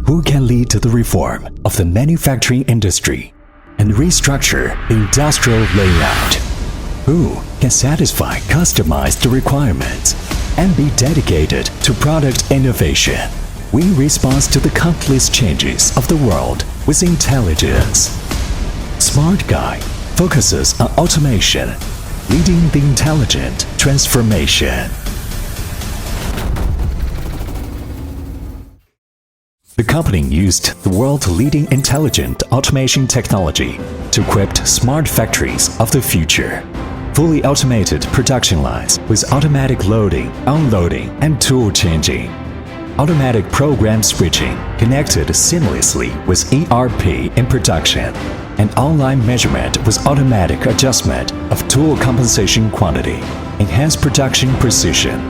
who can lead to the reform of the manufacturing industry and restructure the industrial layout, who can satisfy customized requirements and be dedicated to product innovation. We respond to the countless changes of the world with intelligence. Smartguy focuses on automation, leading the intelligent transformation. The company used the world-leading intelligent automation technology to equip smart factories of the future. Fully automated production lines with automatic loading, unloading, and tool changing. Automatic program switching connected seamlessly with ERP in production. And online measurement with automatic adjustment of tool compensation quantity. Enhanced production precision.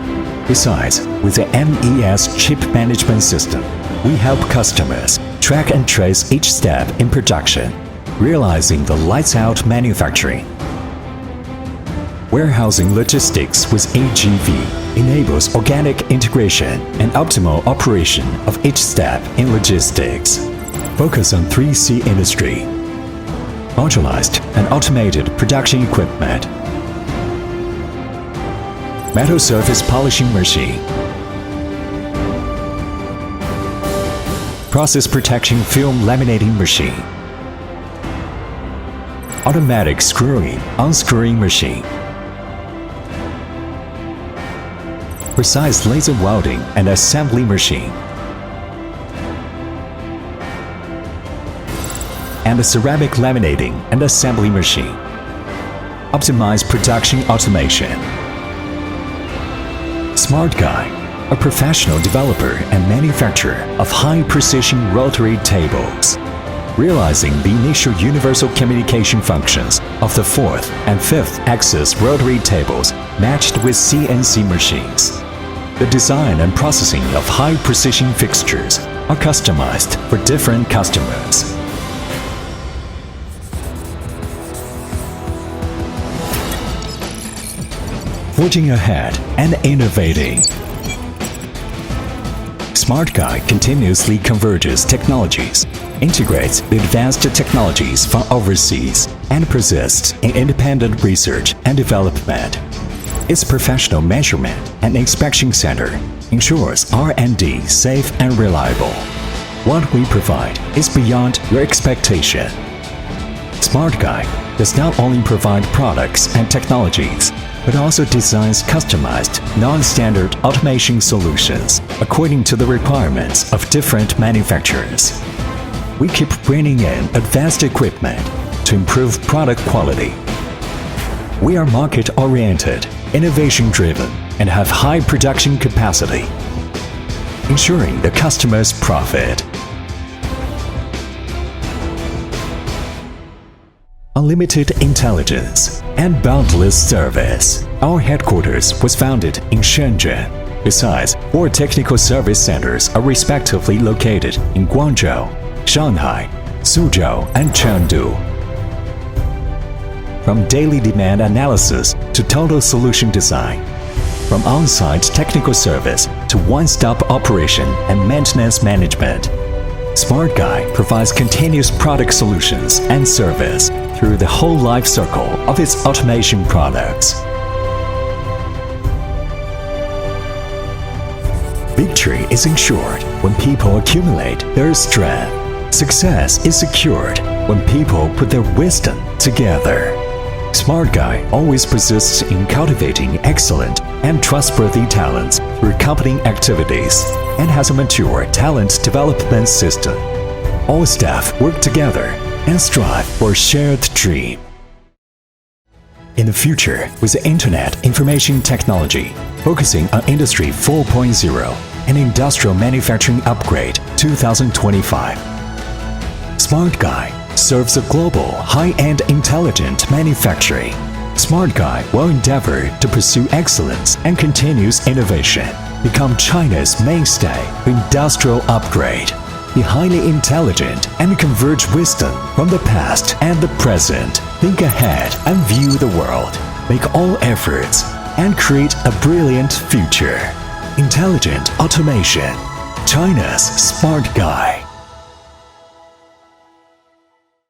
Besides, with the MES chip management system, we help customers track and trace each step in production, realizing the lights-out manufacturing. Warehousing logistics with AGV enables organic integration and optimal operation of each step in logistics. Focus on 3C industry. Modularized and automated production equipment. Metal surface polishing machine. Process protection film laminating machine. Automatic screwing, unscrewing machine. Precise laser welding and assembly machine. And a ceramic laminating and assembly machine. Optimized production automation. Smartguy, a professional developer and manufacturer of high-precision rotary tables, realizing the initial universal communication functions of the 4th and 5th axis rotary tables matched with CNC machines. The design and processing of high-precision fixtures are customized for different customers. Forging ahead and innovating. Smartguy continuously converges technologies, integrates the advanced technologies from overseas, and persists in independent research and development. Its professional measurement and inspection center ensures R&D safe and reliable. What we provide is beyond your expectation. Smartguy does not only provide products and technologies, but also designs customized, non-standard automation solutions according to the requirements of different manufacturers. We keep bringing in advanced equipment to improve product quality. We are market-oriented, innovation-driven, and have high production capacity, ensuring the customer's profit. Unlimited intelligence and boundless service. Our headquarters was founded in Shenzhen. Besides, 4 technical service centers are respectively located in Guangzhou, Shanghai, Suzhou, and Chengdu. From daily demand analysis to total solution design, from on-site technical service to one-stop operation and maintenance management, Smartguy provides continuous product solutions and service through the whole life cycle of its automation products. Victory is ensured when people accumulate their strength. Success is secured when people put their wisdom together. Smartguy always persists in cultivating excellent and trustworthy talents through company activities and has a mature talent development system. All staff work together and strive for a shared dream. In the future, with the Internet Information Technology, focusing on Industry 4.0 and Industrial Manufacturing Upgrade 2025, Smartguy serves a global high-end intelligent manufacturing. Smartguy will endeavor to pursue excellence and continuous innovation, become China's mainstay for industrial upgrade, be highly intelligent and converge wisdom from the past and the present, think ahead and view the world, make all efforts, and create a brilliant future. Intelligent automation, China's Smartguy.